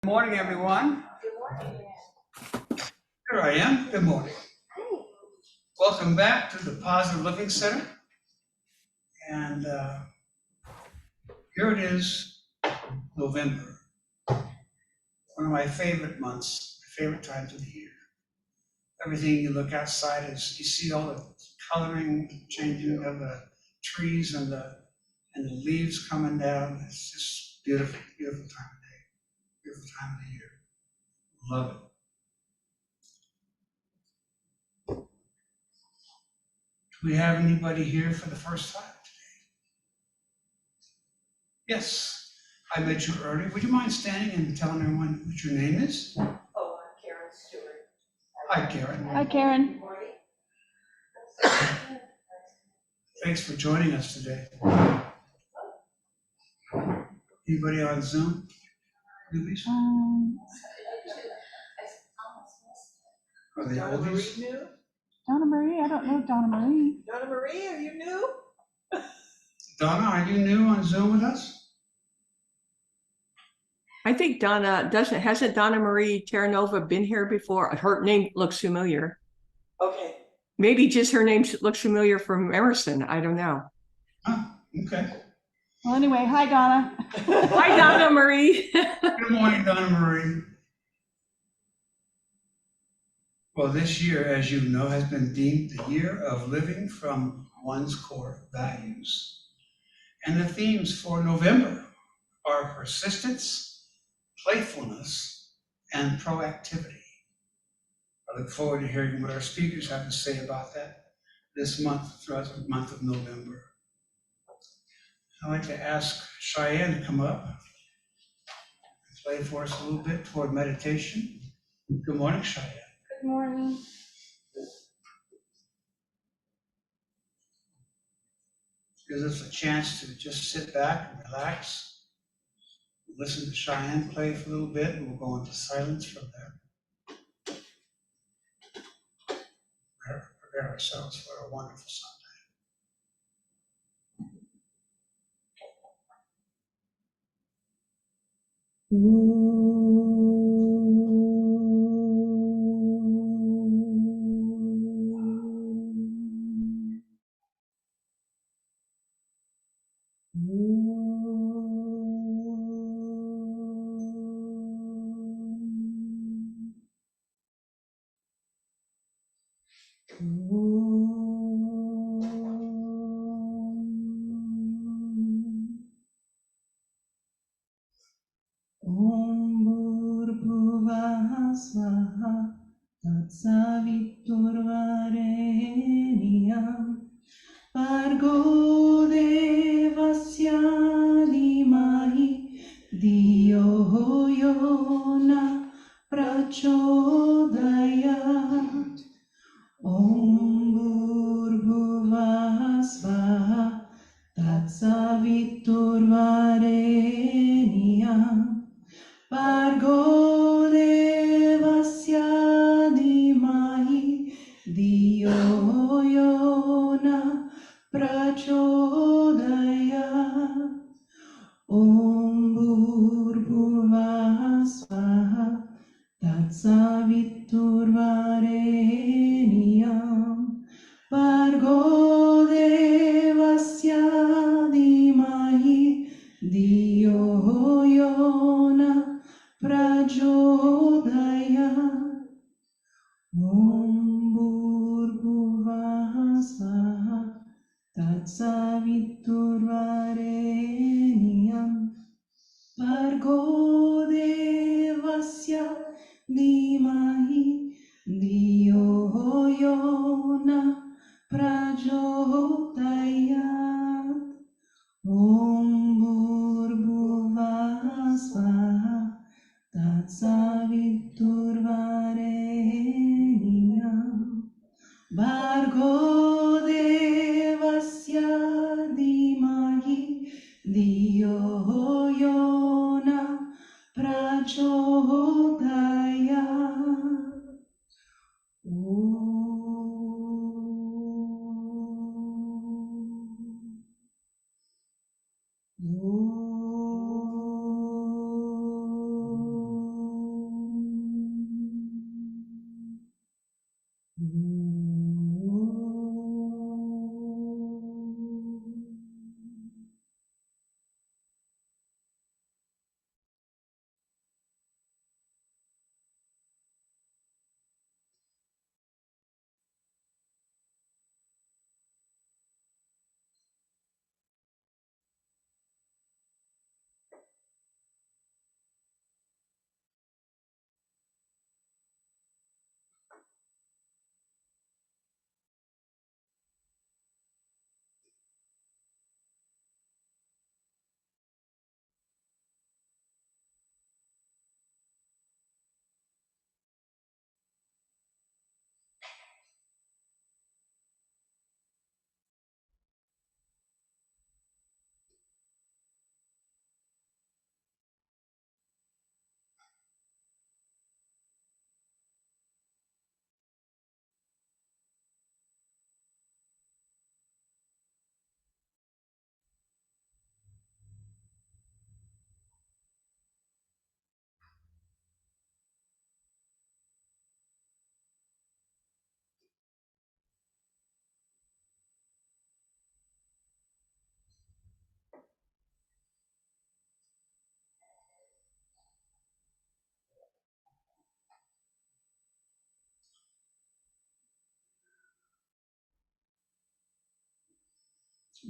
morning, everyone. Good morning. Here I am. Good morning. Welcome back to the Positive Living Center. And here it is, November. One of my favorite months, my favorite times of the year. Everything you look outside is, you see all the coloring changing of the trees and the leaves coming down. It's just beautiful, beautiful time of day, beautiful time of the year. Love it. Do we have anybody here for the first time today? Yes, I met you earlier. Would you mind standing and telling everyone what your name is? Oh, I'm Karen Stewart. Hi, Karen. Hi, Karen. Good morning. Thanks for joining us today. Anybody on Zoom? Newbies? Are they Donna Marie oldies? new? Donna Marie, I don't know Donna Marie. Donna Marie, are you new? Donna, are you new on Zoom with us? I think hasn't Donna Marie Terranova been here before? Her name looks familiar. Okay. Maybe just her name looks familiar from Emerson. I don't know. Oh, okay. Well, anyway, hi, Donna. Hi, Donna Marie. Good morning, Donna Marie. Well, this year, as you know, has been deemed the year of living from one's core values. And the themes for November are persistence, playfulness, and proactivity. I look forward to hearing what our speakers have to say about that this month, throughout the month of November. I'd like to ask Cheyenne to come up and play for us a little bit toward meditation. Good morning, Cheyenne. Good morning. Gives us a chance to just sit back and relax, listen to Cheyenne play for a little bit, and we'll go into silence from there. Prepare ourselves for a wonderful Sunday. Bargo devasya dimahi Dio yona prachodayat Om Bhurbhuvah Svaha Tatsaviturvarenyam Bargo devasya dimahi Dio yona prachodayat Om Bhurbhuvah Svaha Tatsaviturvarenyam Bargo devasya dimahi Dio yona prachodayat Om Bhurbhuvah Svaha Tatsaviturvarenyam Bargo devasya dimahi Dio yona prachodayat Om Bhurbhuvah Svaha Tatsaviturvarenyam Bargo devasya dimahi Dio yona prachodayat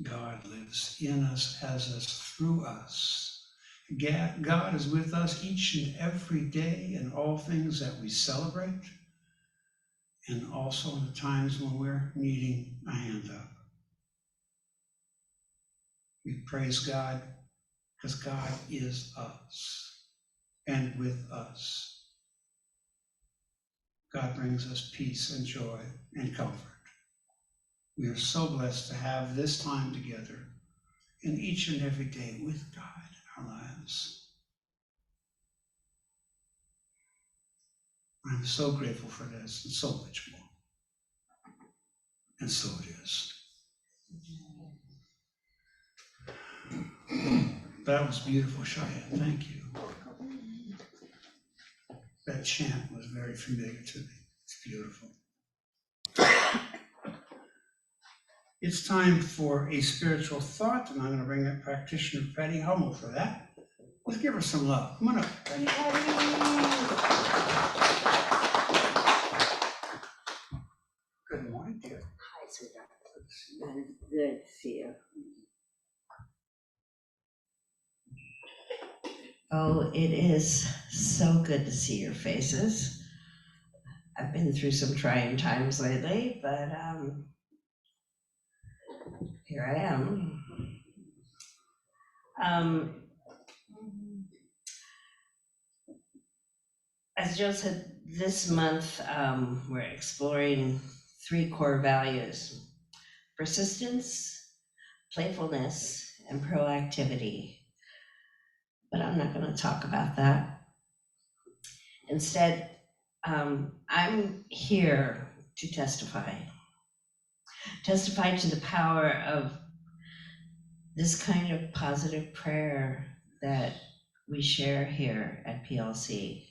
God lives in us, as us, through us. God is with us each and every day in all things that we celebrate, and also in the times when we're needing a hand up. We praise God because God is us and with us. God brings us peace and joy and comfort. We are so blessed to have this time together in each and every day with God in our lives. I'm so grateful for this and so much more. And so it is. That was beautiful, Cheyenne. Thank you. That chant was very familiar to me. It's beautiful. It's time for a spiritual thought, and I'm going to bring up practitioner Patti Hummel for that. Let's give her some love. Come on up, Patti. Good morning, dear. Hi, sweetheart. Good to see you. Oh, it is so good to see your faces. I've been through some trying times lately, but here I am. As Joe said, this month we're exploring 3 core values: persistence, playfulness, and proactivity. But I'm not going to talk about that. Instead, I'm here to testify to the power of this kind of positive prayer that we share here at PLC.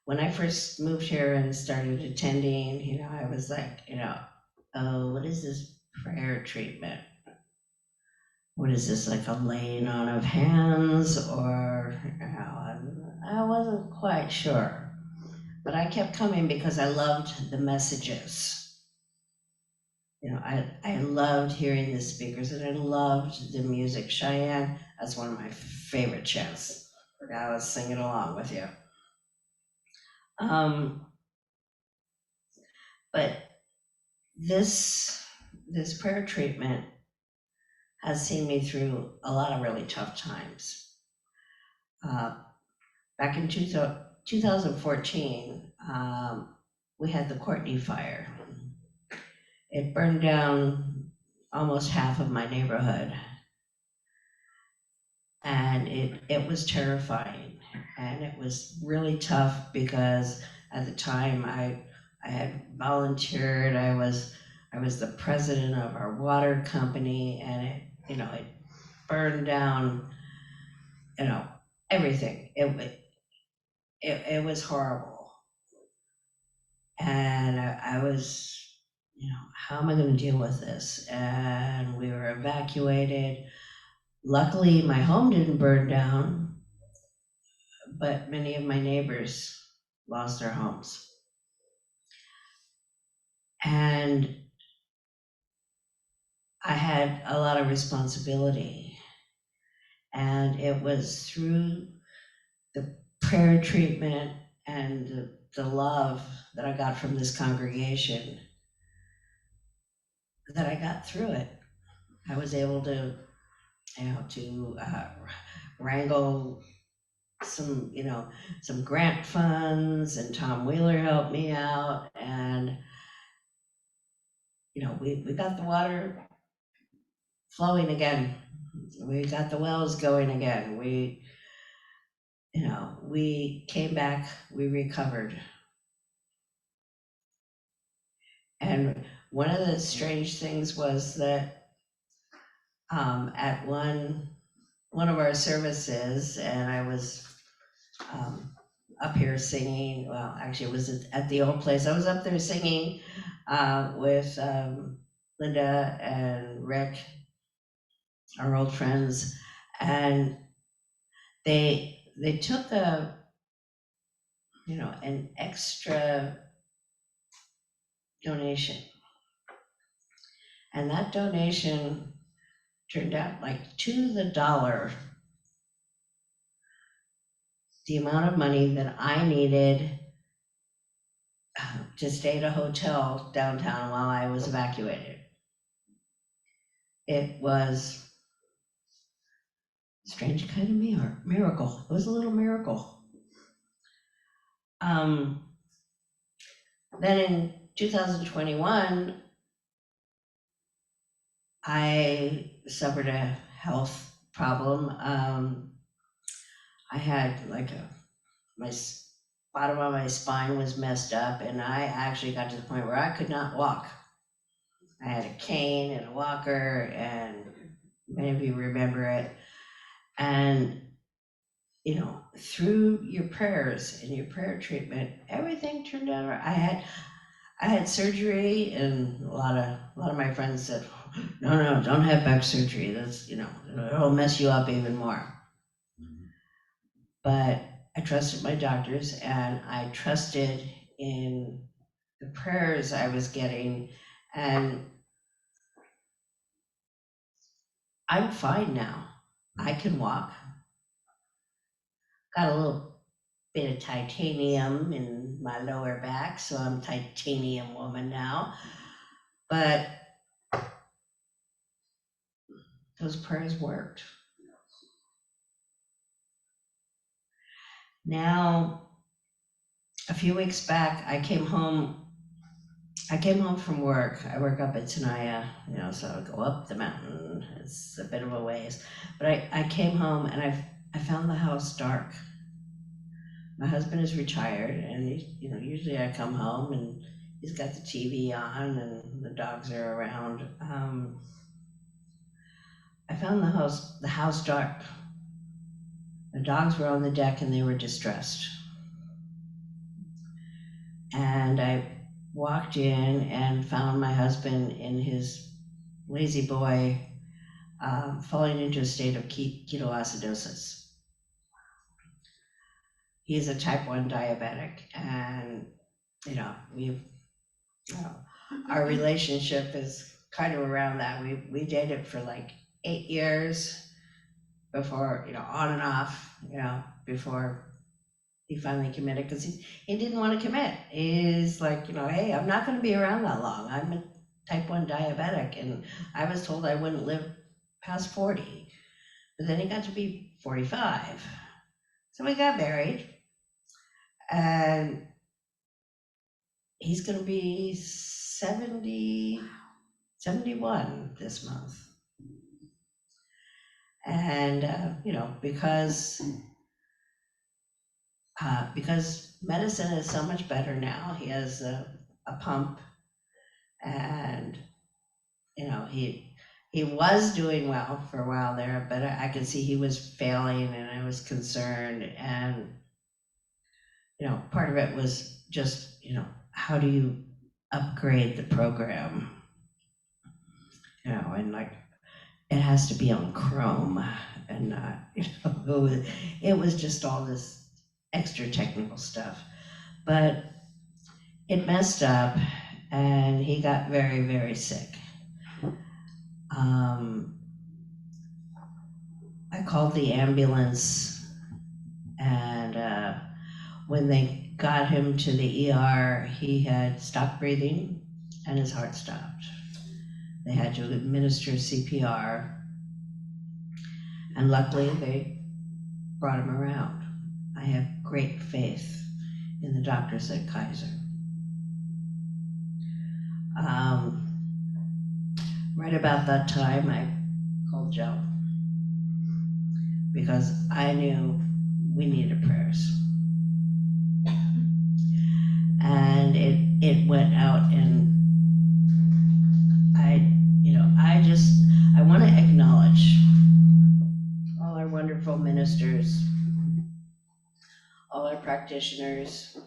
When I first moved here and started attending, I was like, oh, what is this prayer treatment? What is this, like a laying on of hands, or, I wasn't quite sure. But I kept coming because I loved the messages. I loved hearing the speakers, and I loved the music. Cheyenne, that's one of my favorite chants. I was singing along with you. But this prayer treatment has seen me through a lot of really tough times. Back in 2014, we had the Courtney fire. It burned down almost half of my neighborhood. And it was terrifying. And it was really tough because at the time I had volunteered. I was the president of our water company, and it burned down, everything. It was horrible. And I was, how am I going to deal with this? And we were evacuated. Luckily, my home didn't burn down, but many of my neighbors lost their homes. And I had a lot of responsibility. And it was through the prayer treatment and the love that I got from this congregation that I got through it. I was able to, wrangle some grant funds, and Tom Wheeler helped me out, and we got the water flowing again. We got the wells going again. We came back, we recovered. And one of the strange things was that at one of our services, and I was up here singing, well, actually it was at the old place. I was up there singing with Linda and Rick, our old friends, and they took an extra donation And that donation turned out like to the dollar, the amount of money that I needed to stay at a hotel downtown while I was evacuated. It was a strange kind of miracle. It was a little miracle. Then in 2021, I suffered a health problem. I had like my bottom of my spine was messed up, and I actually got to the point where I could not walk. I had a cane and a walker, and many of you remember it. And, you know, through your prayers and your prayer treatment, everything turned out. I had surgery, and a lot of my friends said, no, don't have back surgery. That's, you know, it'll mess you up even more. But I trusted my doctors, and I trusted in the prayers I was getting, and I'm fine now. I can walk. Got a little bit of titanium in my lower back, so I'm a titanium woman now. But those prayers worked. Now, a few weeks back, I came home from work. I work up at Tenaya, you know, so I go up the mountain. It's a bit of a ways. But I came home, and I found the house dark. My husband is retired, and you know, usually I come home and he's got the TV on and the dogs are around. I found the house dark. The dogs were on the deck and they were distressed. And I walked in and found my husband in his lazy boy, falling into a state of ketoacidosis. He's a type 1 diabetic, and you know, our relationship is kind of around that. We dated for like 8 years before, you know, on and off, you know, before he finally committed, because he didn't want to commit. He's like, you know, hey, I'm not going to be around that long. I'm a type 1 diabetic, and I was told I wouldn't live past 40. But then he got to be 45. So we got married, and he's going to be 71 this month. And, you know, because medicine is so much better now, he has a pump, and, you know, he was doing well for a while there, but I could see he was failing, and I was concerned. And, you know, part of it was just, you know, how do you upgrade the program? You know, and like, it has to be on Chrome and not, you know, it was just all this extra technical stuff. But it messed up, and he got very, very sick. I called the ambulance, and when they got him to the ER, he had stopped breathing and his heart stopped. They had to administer CPR, and luckily they brought him around. I have great faith in the doctors at Kaiser. Right about that time, I called Joe, because I knew we needed prayers. And it went out, and I want to acknowledge all our wonderful ministers, all our practitioners.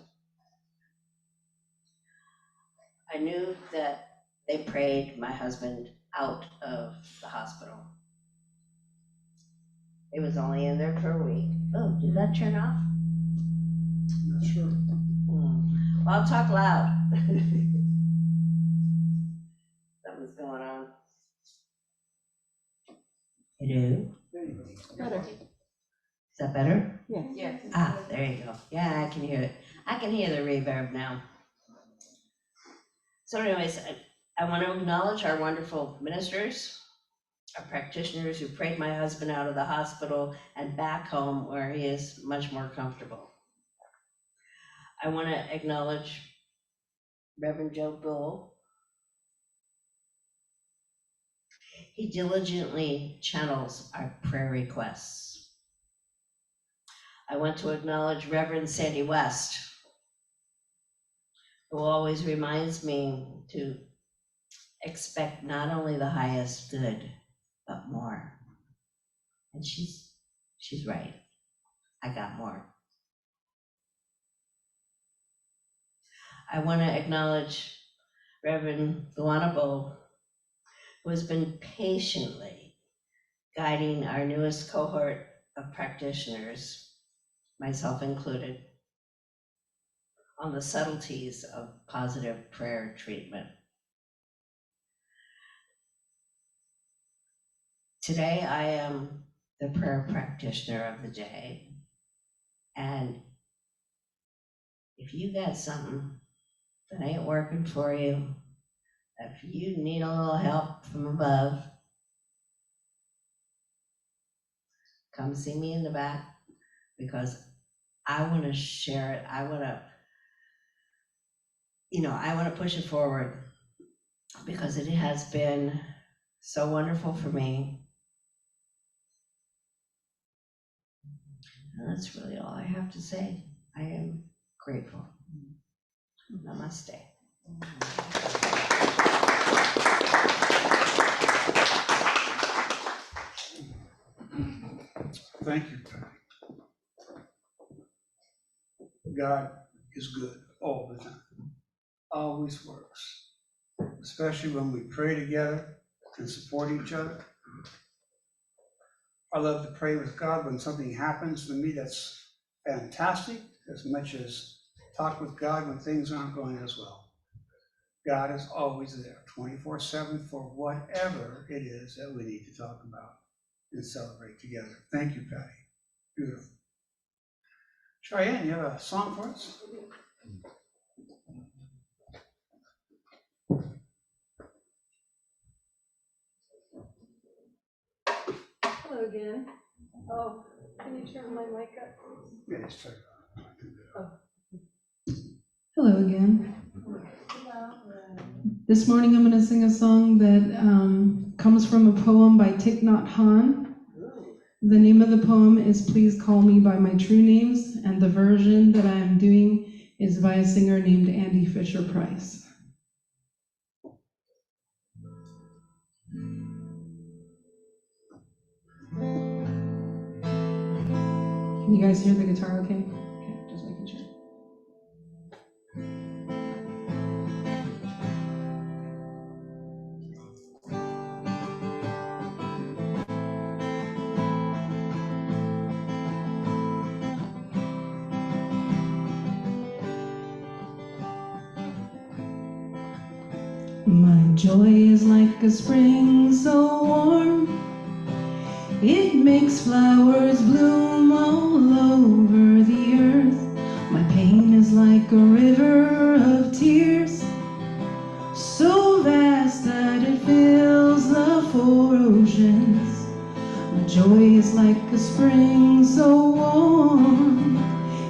I knew that they prayed my husband out of the hospital. It was only in there for a week. Oh, did that turn off? Not sure. Well, I'll talk loud. Something's going on. You do? Better. Is that better? Yes. Yes. Ah, there you go. Yeah, I can hear it. I can hear the reverb now. So anyways, I want to acknowledge our wonderful ministers, our practitioners who prayed my husband out of the hospital and back home where he is much more comfortable. I want to acknowledge Rev Joe Bull. He diligently channels our prayer requests. I want to acknowledge Reverend Sandy West, who always reminds me to expect not only the highest good, but more. And she's right. I got more. I want to acknowledge Reverend Luana Bull, who has been patiently guiding our newest cohort of practitioners, myself included, on the subtleties of positive prayer treatment. Today, I am the prayer practitioner of the day. And if you got something that ain't working for you, if you need a little help from above, come see me in the back, because I want to share it. I want to push it forward, because it has been so wonderful for me. And that's really all I have to say. I am grateful. Namaste. Thank you, Patti. God is good all the time, always works, especially when we pray together and support each other. I love to pray with God when something happens to me that's fantastic, as much as talk with God when things aren't going as well. God is always there, 24/7, for whatever it is that we need to talk about and celebrate together. Thank you, Patti. Beautiful. Cheyenne, you have a song for us? Hello again. Oh, can you turn my mic up? Yes, sir. Hello again. This morning I'm going to sing a song that comes from a poem by Thich Nhat Hanh. The name of the poem is Please Call Me by My True Names, and the version that I am doing is by a singer named Andy Fisher-Price. Can you guys hear the guitar okay? Okay, just making sure. My joy is like a spring so warm, it makes flowers bloom all over the earth. My pain is like a river of tears, so vast that it fills the four oceans. My joy is like a spring so warm,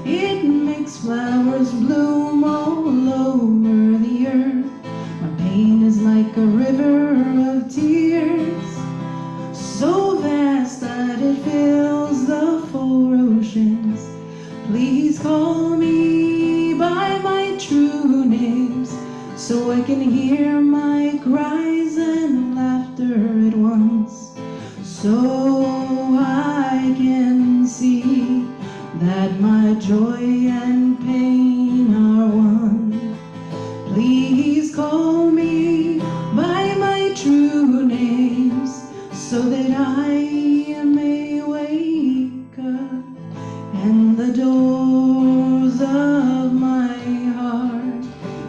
it makes flowers bloom all over the earth. My pain is like a river of tears, so vast that it fills the four oceans. Please call me by my true names, so I can hear my cries and laughter at once, so I can see that my joy and pain are one. Please call me by my true names, so that I may wake up and the doors of my heart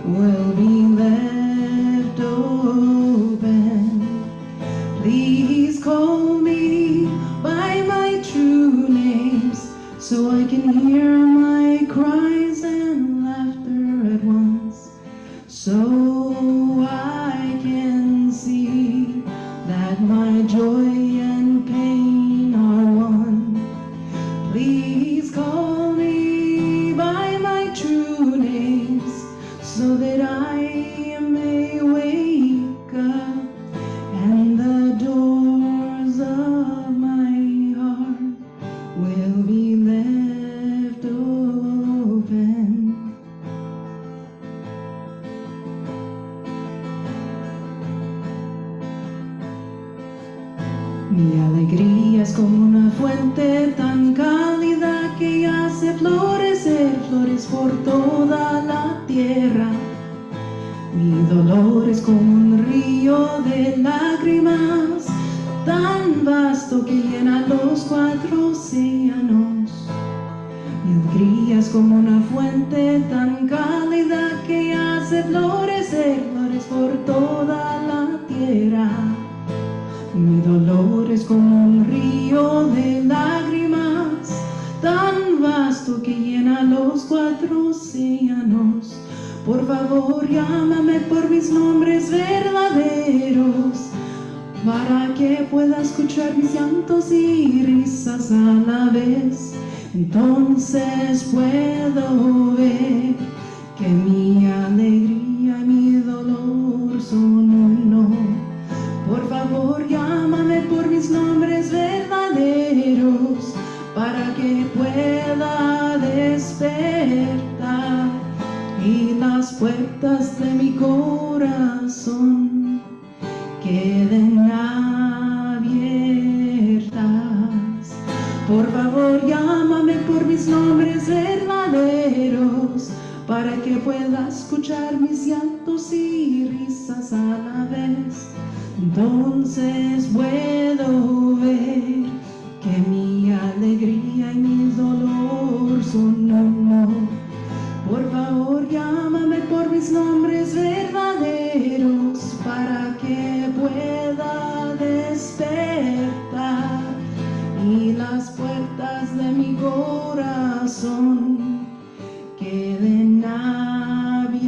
will be left open. Please call me so I can hear my cries and laughter at once, so I can see that my joy and pain are one. Please call me by my true names, so that I may wake up and the doors of my heart will be left open. Mi alegría es como una fuente tan cálida que hace florecer flores por toda la tierra. Mi dolor es como un río de lágrimas tan vasto que llena los 4 océanos. Mi alegría es como una fuente tan cálida que hace florecer flores por toda la tierra. Mi dolor es como un río de lágrimas tan vasto que llena los 4 océanos. Por favor, llámame por mis nombres verdaderos, para que pueda escuchar mis llantos y risas a la vez. Entonces puedo ver que mi alegría y mi dolor son uno. Por favor, llámame por mis nombres verdaderos, para que pueda despertar y las puertas de mi corazón queden abiertas. Por favor, llámame por mis nombres verdaderos, para que pueda escuchar mis llantos y risas a la vez. Entonces puedo ver que mi alegría y mi dolor son uno. Por favor, llámame por mis nombres verdaderos, para que pueda despertar y las puertas de mi corazón queden abiertas.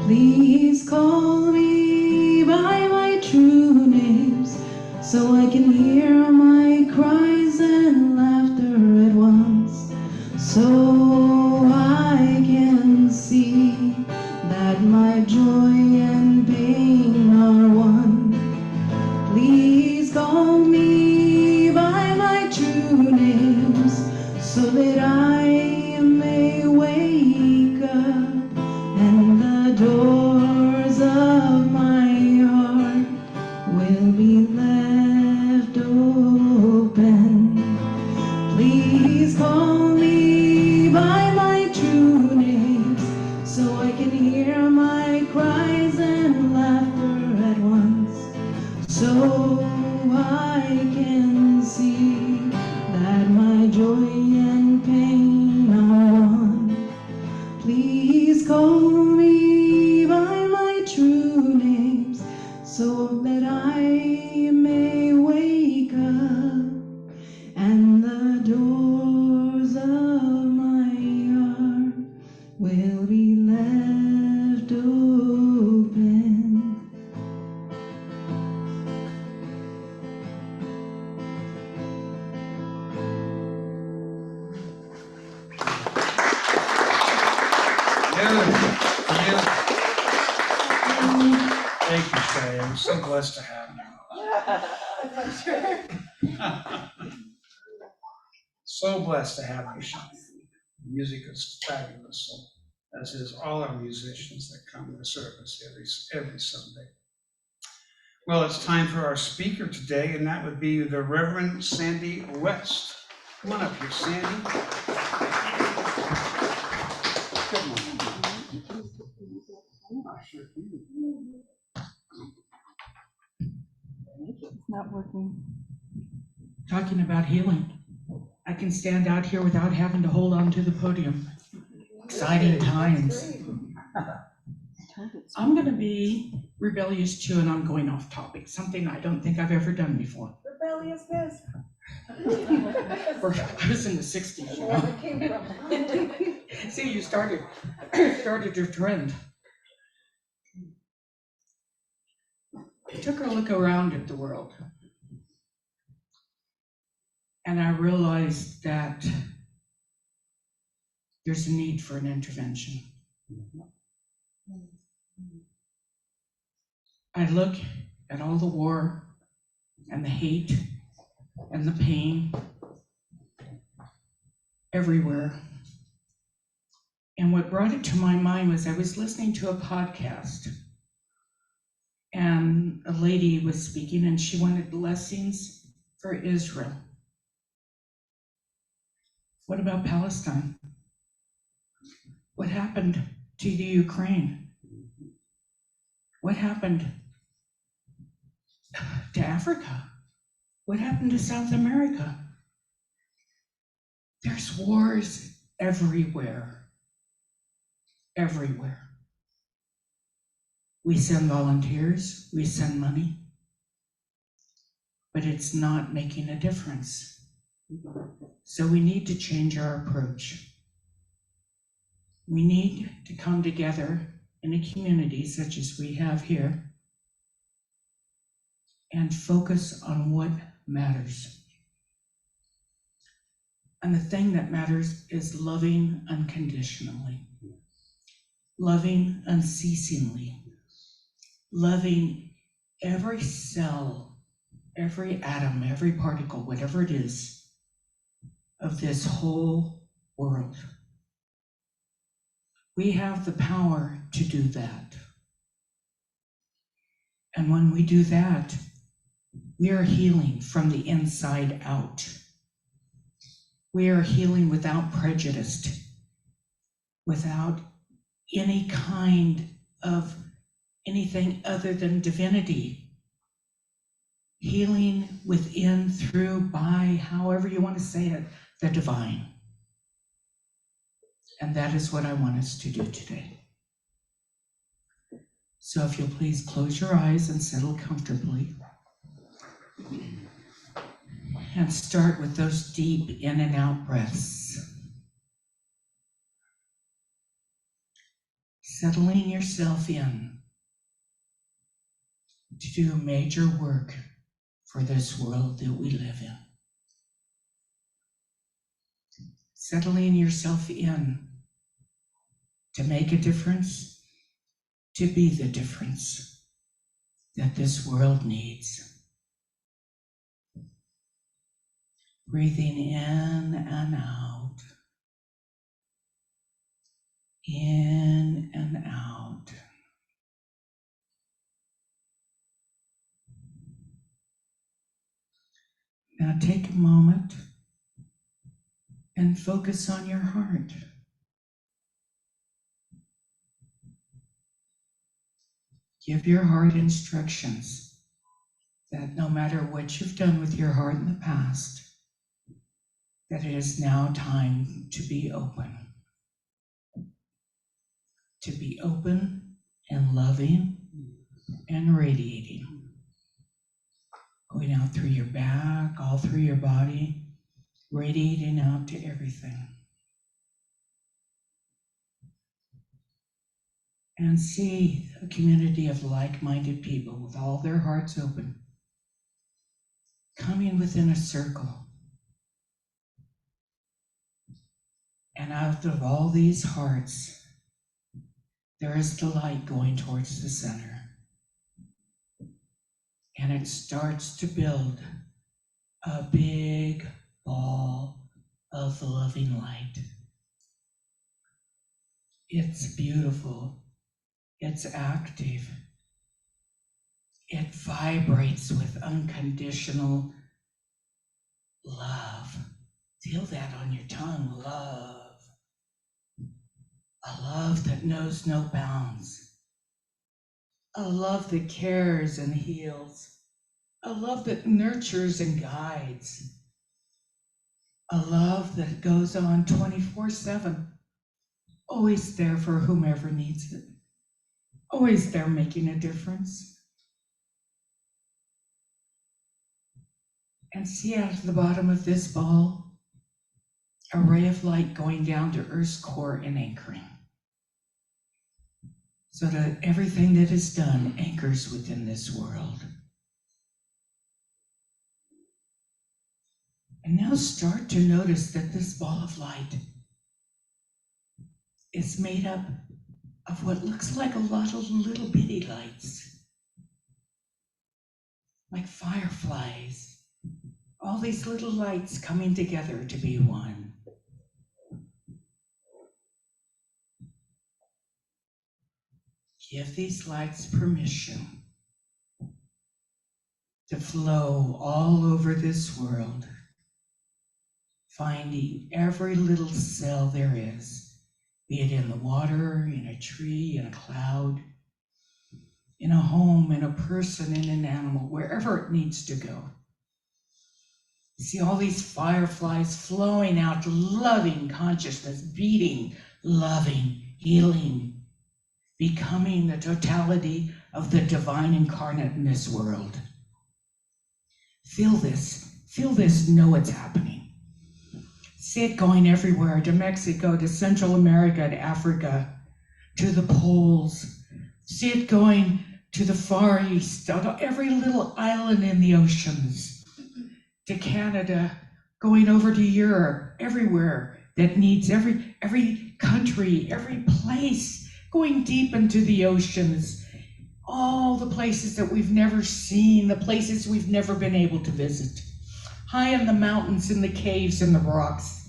Please call me by my true names, so I can hear my cries and laughter at once, so I can see that my joy and pain are one. Please call me by my true names, so that I may wake up and the doors of my heart will be left open. Please call me by my true names, so I can hear my cries and laughter at once, so I can see that my joy and pain are one. Please call me by my true names, so that I may wake up and the doors of my heart will be left open. Beautiful. Thank you, Cheyenne. I'm so blessed to have you. So blessed to have you, Cheyenne. Music is fabulous, so as is all our musicians that come to service every Sunday. Well, it's time for our speaker today, and that would be the Reverend Sandy West. Come on up here, Sandy. Good morning. It's not working. Talking about healing. I can stand out here without having to hold on to the podium. Exciting times. I'm going to be rebellious too, and I'm going off topic, something I don't think I've ever done before. early as this. I was in the 60s, you Where know. it came from. See, you started your trend. I took a look around at the world. And I realized that there's a need for an intervention. I look at all the war and the hate and the pain everywhere. And what brought it to my mind was I was listening to a podcast, and a lady was speaking, and she wanted blessings for Israel. What about Palestine? What happened to the Ukraine? What happened to Africa? What happened to South America? There's wars everywhere. Everywhere. We send volunteers, we send money, but it's not making a difference. So we need to change our approach. We need to come together in a community such as we have here and focus on what matters. And the thing that matters is loving unconditionally, loving unceasingly, loving every cell, every atom, every particle, whatever it is, of this whole world. We have the power to do that. And when we do that, we are healing from the inside out. We are healing without prejudice, without any kind of anything other than divinity. Healing within, through, by, however you want to say it, the divine. And that is what I want us to do today. So if you'll please close your eyes and settle comfortably. And start with those deep in and out breaths. Settling yourself in to do major work for this world that we live in. Settling yourself in to make a difference, to be the difference that this world needs. Breathing in and out. In and out. Now take a moment and focus on your heart. Give your heart instructions that no matter what you've done with your heart in the past, that it is now time to be open. To be open and loving and radiating. Going out through your back, all through your body, radiating out to everything. And see a community of like-minded people with all their hearts open, coming within a circle. And out of all these hearts, there is the light going towards the center. And it starts to build a big ball of loving light. It's beautiful. It's active. It vibrates with unconditional love. Feel that on your tongue, love. A love that knows no bounds. A love that cares and heals. A love that nurtures and guides. A love that goes on 24/7. Always there for whomever needs it. Always there making a difference. And see out of the bottom of this ball, a ray of light going down to Earth's core and anchoring. So that everything that is done anchors within this world. And now start to notice that this ball of light is made up of what looks like a lot of little bitty lights, like fireflies, all these little lights coming together to be one. Give these lights permission to flow all over this world, finding every little cell there is, be it in the water, in a tree, in a cloud, in a home, in a person, in an animal, wherever it needs to go. See all these fireflies flowing out, loving consciousness, beating, loving, healing, becoming the totality of the divine incarnate in this world. Feel this, know it's happening. See it going everywhere, to Mexico, to Central America, to Africa, to the poles. See it going to the Far East, to every little island in the oceans, to Canada, going over to Europe, everywhere that needs, every country, every place, going deep into the oceans, all the places that we've never seen, the places we've never been able to visit, high in the mountains, in the caves, in the rocks,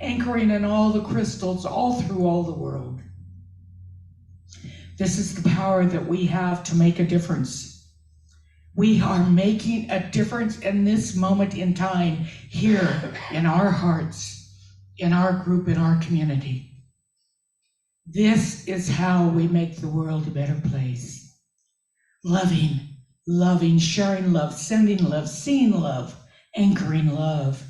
anchoring in all the crystals, all through all the world. This is the power that we have to make a difference. We are making a difference in this moment in time, here in our hearts, in our group, in our community. This is how we make the world a better place. Loving, sharing love, sending love, seeing love, anchoring love.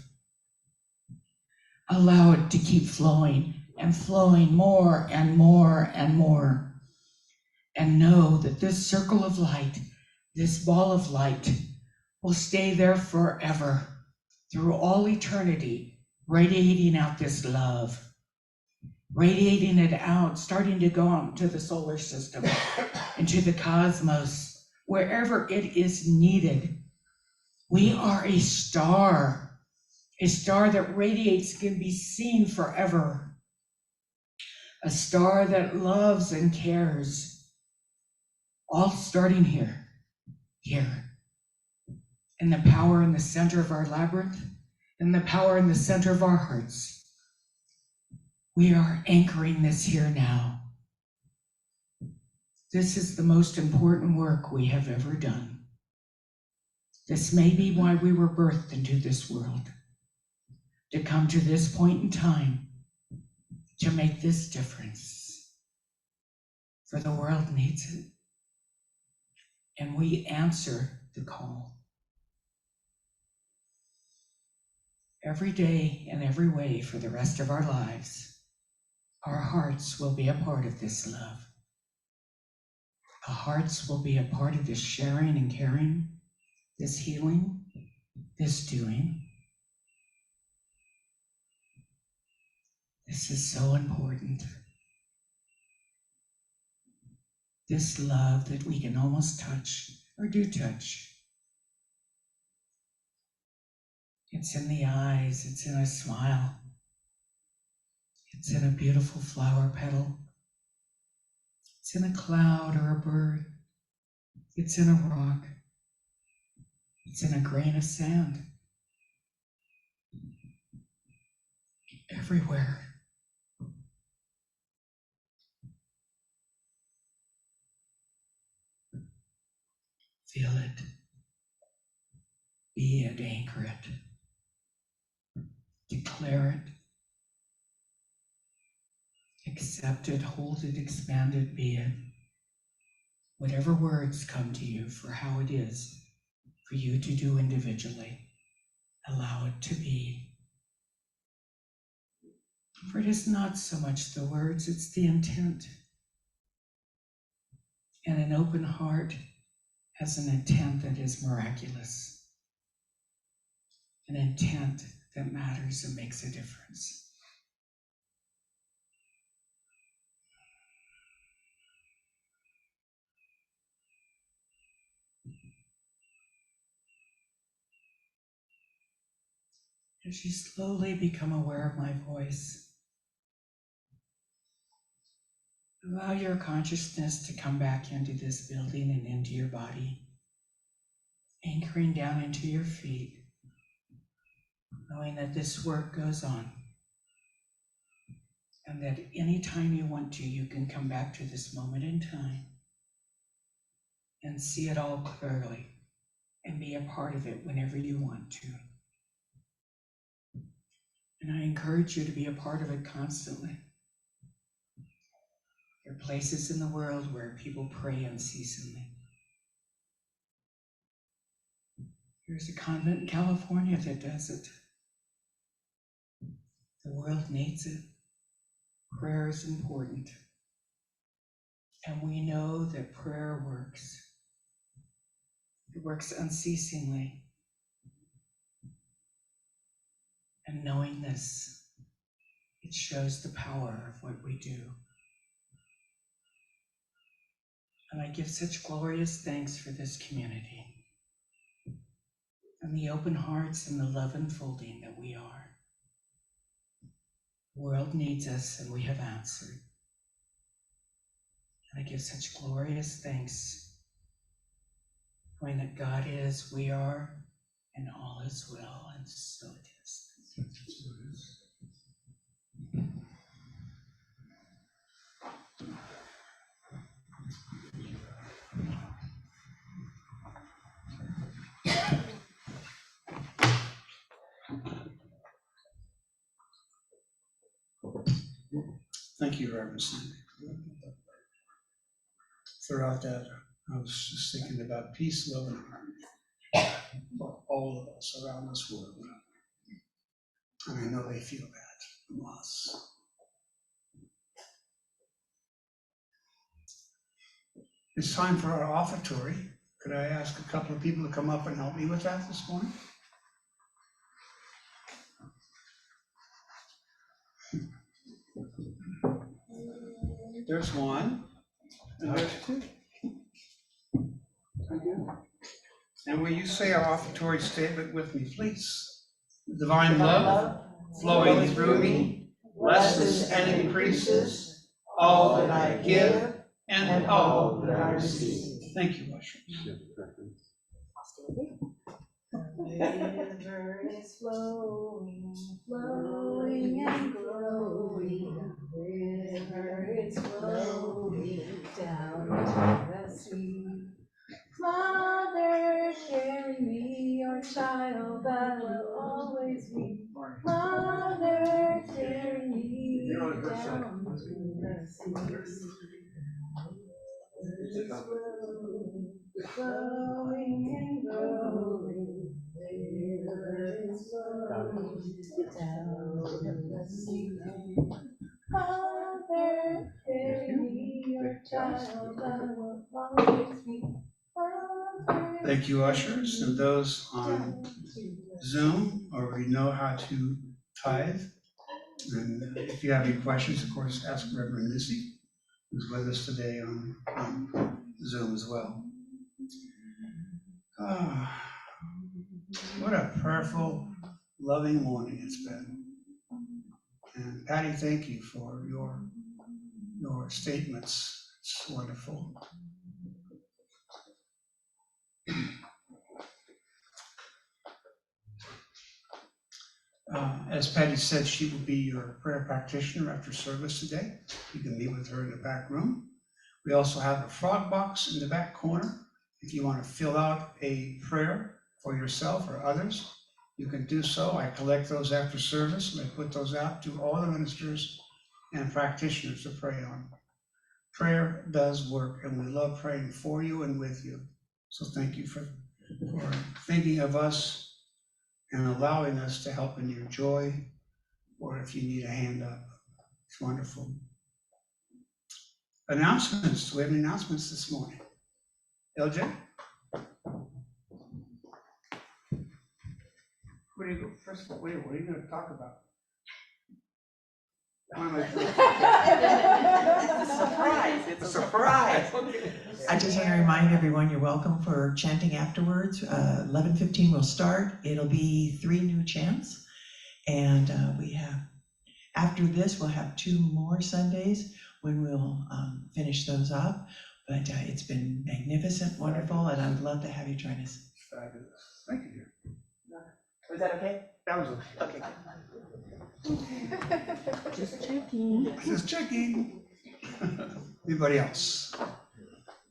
Allow it to keep flowing and flowing more and more and more. And know that this circle of light, this ball of light, will stay there forever, through all eternity, radiating out this love, radiating it out, starting to go out into the solar system, into the cosmos, wherever it is needed. We are a star that radiates, can be seen forever, a star that loves and cares, all starting here, in the power in the center of our labyrinth, in the power in the center of our hearts. We are anchoring this here now. This is the most important work we have ever done. This may be why we were birthed into this world, to come to this point in time, to make this difference. For the world needs it. And we answer the call. Every day in every way for the rest of our lives, our hearts will be a part of this love. Our hearts will be a part of this sharing and caring, this healing, this doing. This is so important. This love that we can almost touch, or do touch. It's in the eyes, it's in a smile. It's in a beautiful flower petal. It's in a cloud or a bird. It's in a rock. It's in a grain of sand. Everywhere. Feel it. Be it, anchor it. Declare it. Accept it, hold it, expand it, be it. Whatever words come to you for how it is for you to do individually, allow it to be. For it is not so much the words, it's the intent. And an open heart has an intent that is miraculous. an intent that matters and makes a difference. As you slowly become aware of my voice, allow your consciousness to come back into this building and into your body, anchoring down into your feet, knowing that this work goes on, and that anytime you want to, you can come back to this moment in time and see it all clearly and be a part of it whenever you want to. And I encourage you to be a part of it constantly. There are places in the world where people pray unceasingly. There's a convent in California that does it. The world needs it. Prayer is important. And we know that prayer works. It works unceasingly. And knowing this, it shows the power of what we do. And I give such glorious thanks for this community and the open hearts and the love unfolding that we are. The world needs us and we have answered. And I give such glorious thanks, knowing that God is, we are, and all is well, and so it is. Thank you, Reverend Sandy. Throughout that, I was just thinking about peace, love, and harmony for all of us around this world. And I know they feel that from us. It's time for our offertory. Could I ask a couple of people to come up and help me with that this morning? There's one, and there's two. And will you say our offertory statement with me, please? Divine love flowing through me, blesses and increases all that I give and all that I receive. Thank you, ushers. The river is flowing, flowing and growing. The river is flowing down to the sea. Mother, carry me, your child I will always be. Mother, carry me down to the sea. It's flowing and growing. The river is flowing down to the sea. Mother, carry me, your child I will always be. Thank you, ushers, and those on Zoom already know how to tithe. And if you have any questions, of course, ask Reverend Missy, who's with us today on Zoom as well. What a prayerful, loving morning it's been. And Patti, thank you for your statements. It's wonderful. As Patti said, she will be your prayer practitioner after service today. You can meet with her in the back room. We also have a frog box in the back corner. If you want to fill out a prayer for yourself or others, you can do so. I collect those after service and I put those out to all the ministers and practitioners to pray on. Prayer does work, and we love praying for you and with you. So thank you for thinking of us and allowing us to help in your joy, or if you need a hand up. It's wonderful. Announcements. Do we have any announcements this morning? LJ? What Where do you go? First of all, what are you going to talk about? Surprise, it's a surprise. I just want to remind everyone, you're welcome for chanting afterwards. 11:15 will start. It'll be 3 new chants. And after this, we'll have 2 more Sundays when we'll finish those up. But it's been magnificent, wonderful, and I'd love to have you join us. Fabulous. Thank you, dear. Was that okay? That was Okay. Just checking. Just checking. Anybody else?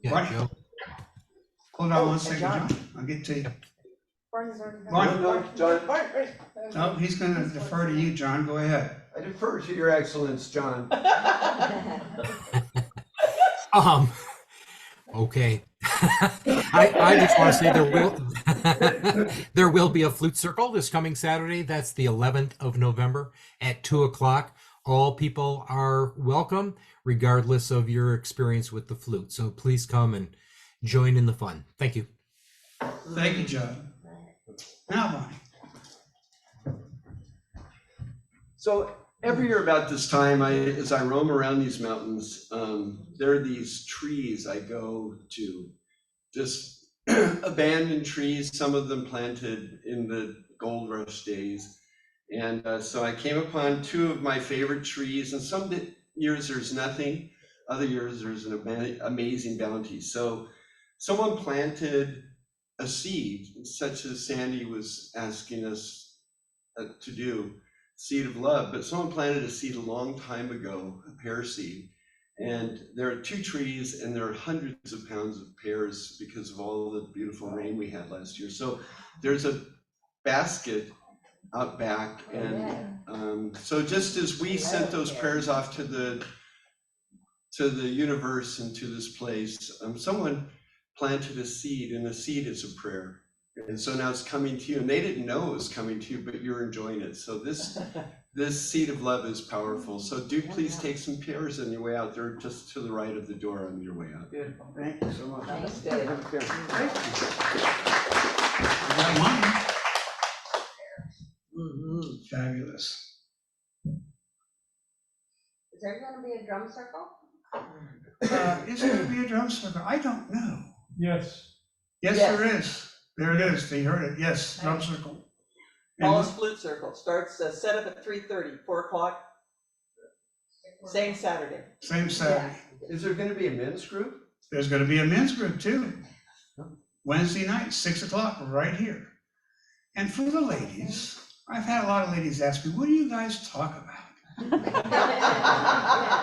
Yeah, Right. Joe. Hold on Oh, one second, John. John. I'll get to you. Barney's already Barney. gone. No, he's going to defer to you, John. Go ahead. I defer to your excellence, John. Okay. I just want to say there will be a flute circle this coming Saturday. That's the 11th of November at 2:00. All people are welcome, regardless of your experience with the flute. So please come and join in the fun. Thank you. Thank you, John. Now, Bonnie. So every year about this time, as I roam around these mountains, there are these trees I go to, just abandoned trees, some of them planted in the gold rush days. And so I came upon 2 of my favorite trees, and some years there's nothing, other years there's an amazing bounty. So someone planted a seed, such as Sandy was asking us to do, seed of love, but someone planted a seed a long time ago, a pear seed. And there are 2 trees, and there are hundreds of pounds of pears because of all the beautiful rain we had last year. So there's a basket out back, and so just as we sent those prayers off to the universe and to this place, someone planted a seed, and the seed is a prayer. And so now it's coming to you, and they didn't know it was coming to you, but you're enjoying it. So this seed of love is powerful. So do please take some pears on your way out. They're just to the right of the door on your way out. Beautiful. Thank you so much. Thanks, Thank Dave. you. I got mine. Fabulous. Is there gonna be a drum circle? Is there going to be a drum circle? I don't know. Yes. Yes, Yes. there is. There it is. They heard it. Yes, drum circle. Paul's Flute Circle starts, set up at 3:30, 4:00. Same Saturday. Same Saturday. Is there going to be a men's group? There's going to be a men's group too. Wednesday night, 6:00, right here. And for the ladies, I've had a lot of ladies ask me, what do you guys talk about?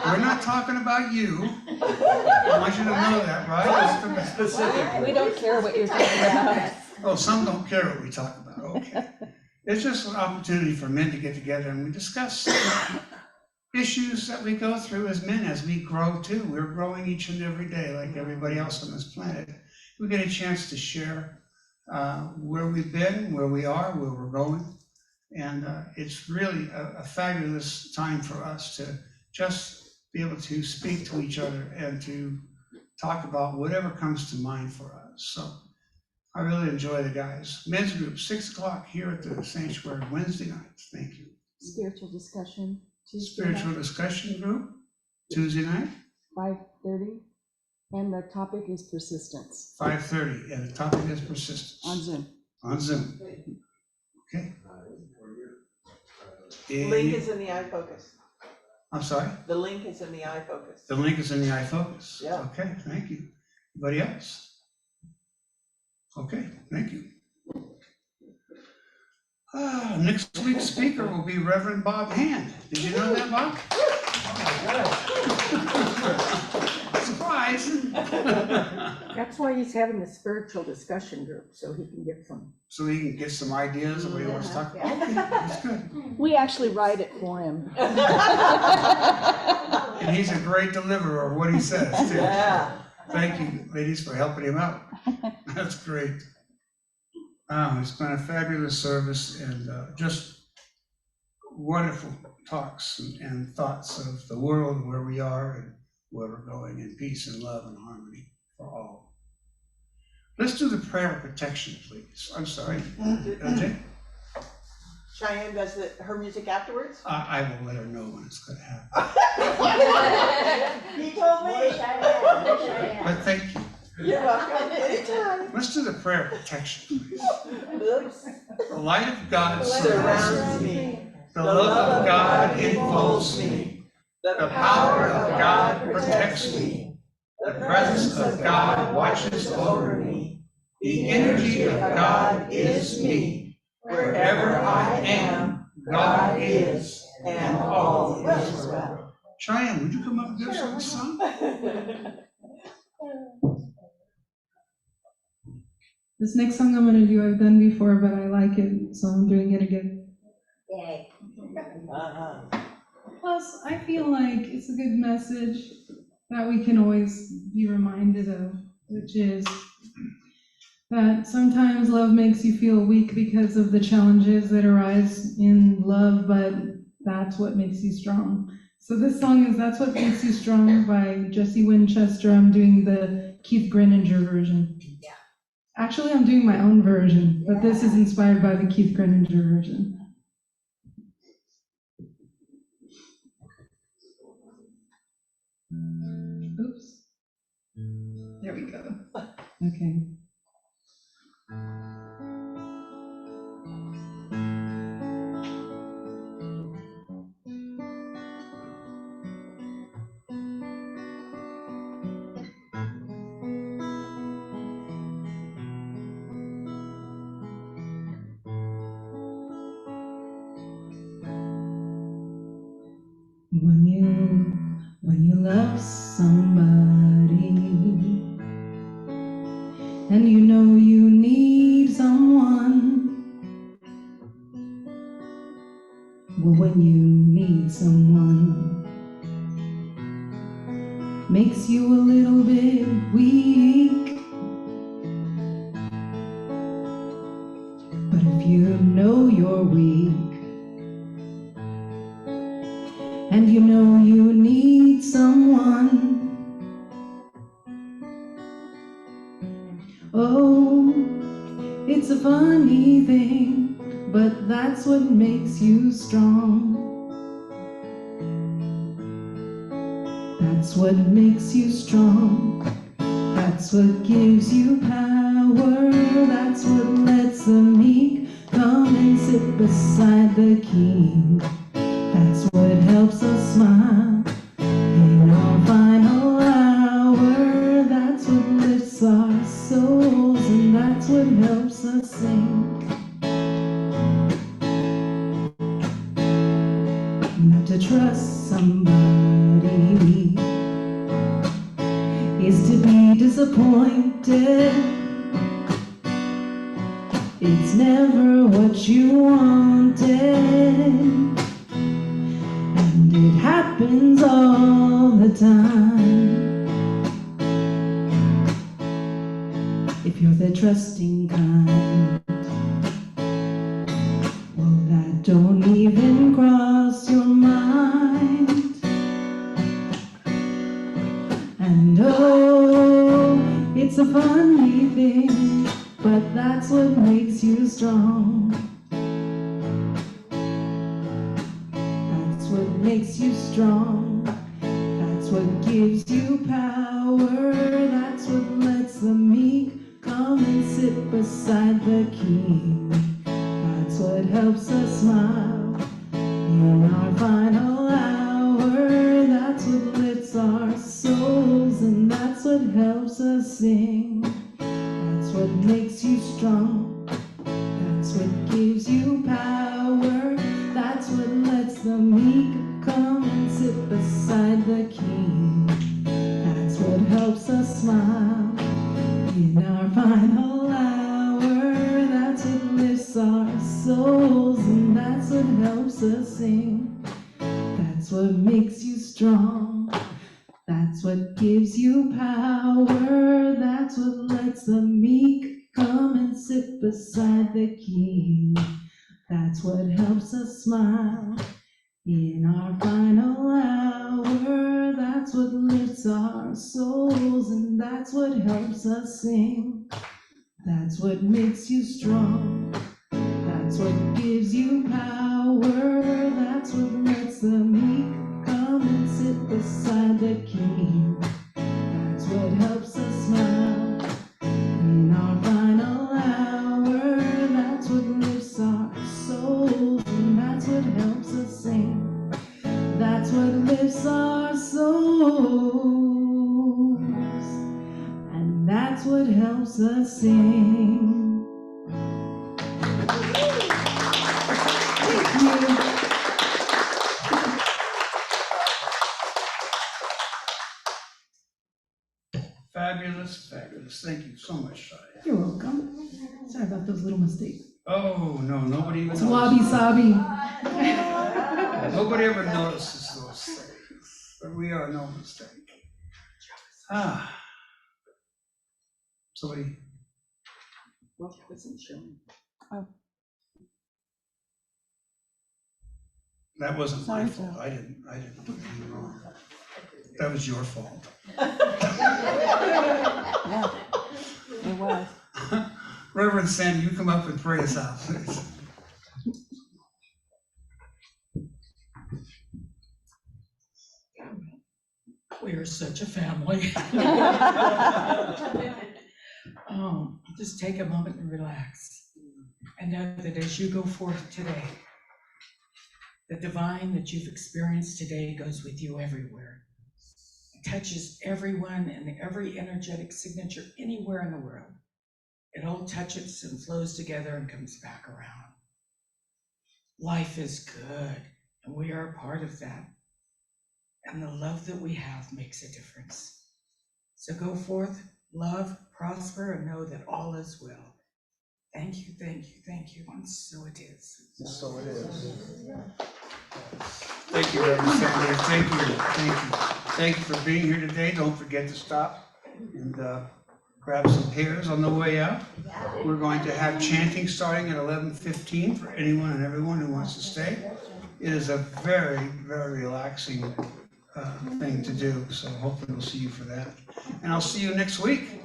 We're not talking about you. I want you to know that, right? Specific. We don't care what you're talking about. Oh, some don't care what we talk about, okay. It's just an opportunity for men to get together and we discuss issues that we go through as men as we grow too. We're growing each and every day like everybody else on this planet. We get a chance to share where we've been, where we are, where we're going. And it's really a fabulous time for us to just be able to speak to each other and to talk about whatever comes to mind for us. So I really enjoy the guys. Men's group, 6:00 here at the sanctuary, Wednesday nights. Thank you. Spiritual discussion. Tuesday Spiritual night, discussion group, Tuesday night, 5:30, and the topic is persistence 5:30, and the topic is persistence. on Zoom. On Zoom. Okay. Link is in the iFocus. I'm sorry? The link is in the iFocus. The link is in the iFocus. Yeah. Okay, thank you. Anybody else? Okay, thank you. Next week's speaker will be Reverend Bob Hand. Did you know that, Bob? Surprise. That's why he's having the spiritual discussion group, so he can get some. So he can get some ideas of what he wants to talk about. Okay, that's good. We actually write it for him. And he's a great deliverer of what he says, too. Yeah. Thank you, ladies, for helping him out. That's great. It's been a fabulous service and just wonderful talks and thoughts of the world, where we are and where we're going, in peace and love and harmony for all. Let's do the prayer of protection, please. I'm sorry, LJ. Cheyenne does her music afterwards? I will let her know when it's gonna happen. He told me. But thank you. You're welcome, anytime. Let's do the prayer of protection, please. Oops. The light of God Surrounds me. The love of God enfolds me. The power of God protects me. The presence of God watches over me. The energy of God is me. Wherever I am, God is, and all is well. Cheyenne, would you come up and give us a song? This next song I'm gonna do, I've done before, but I like it, so I'm doing it again. Yay. Plus, I feel like it's a good message that we can always be reminded of, which is that sometimes love makes you feel weak because of the challenges that arise in love, but that's what makes you strong. So this song is That's What Makes You Strong by Jesse Winchester. I'm doing the Keith Greninger version. Yeah. Actually, I'm doing my own version, but this is inspired by the Keith Greninger version. Oops. There we go. Okay. When you love somebody and you know you need someone, well, when you need someone, makes you a little bit weak. But if you know you're weak, and you know you need someone, oh, it's a funny thing, but that's what makes you strong. That's what makes you strong. That's what gives you power. That's what lets the meek come and sit beside the king. That's what helps us smile in our final hour. That's what lifts our souls, and that's what helps us sing. Not to trust somebody is to be disappointed. It's never what you wanted. It happens all the time. If you're the trusting kind, well, that don't even cross your mind. And oh, it's a funny thing, but that's what makes you strong. What makes you strong. That's what gives you power. That's what lets the meek come and sit beside the king. That's what helps us smile in our final hour. That's what lifts our souls, and that's what helps us sing. That's what makes you strong. That's what gives you power. That's what lets the meek come and sit beside the king. That's what helps us smile in our final hour. That's what lifts our souls, and that's what helps us sing. That's what makes you strong. That's what gives you power. That's what lets the meek come and sit beside the king. That's what helps us smile in our final hour. That's what lifts our souls, and that's what helps us sing. That's what makes you strong. That's That's what gives you power. That's what lets the meek come and sit beside the king. That's what helps us smile in our final hour. That's what lifts our souls, and that's what helps us sing. That's what lifts our souls, and that's what helps us sing. Thank you. Fabulous, fabulous. Thank you so much, Cheyenne. You're welcome. Sorry about those little mistakes. Oh, no, nobody even It's notices. wabi-sabi. Nobody ever notices those things, but we are no mistake. Somebody, Well, it wasn't showing. that wasn't my Sorry, fault. Joe. I didn't do anything wrong. That was your fault. Yeah, it was. Reverend Sandy, you come up and pray us out, please. We are such a family. Just take a moment and relax. And know that as you go forth today, the divine that you've experienced today goes with you everywhere. It touches everyone and every energetic signature anywhere in the world. It all touches and flows together and comes back around. Life is good, and we are a part of that. And the love that we have makes a difference. So go forth, love, prosper, and know that all is well. Thank you, thank you, thank you, and so it is. So it is. Thank you, Reverend Sandy. Thank you, thank you. Thank you for being here today. Don't forget to stop and grab some pears on the way out. We're going to have chanting starting at 11:15 for anyone and everyone who wants to stay. It is a very, very relaxing thing to do, so hopefully we'll see you for that. And I'll see you next week.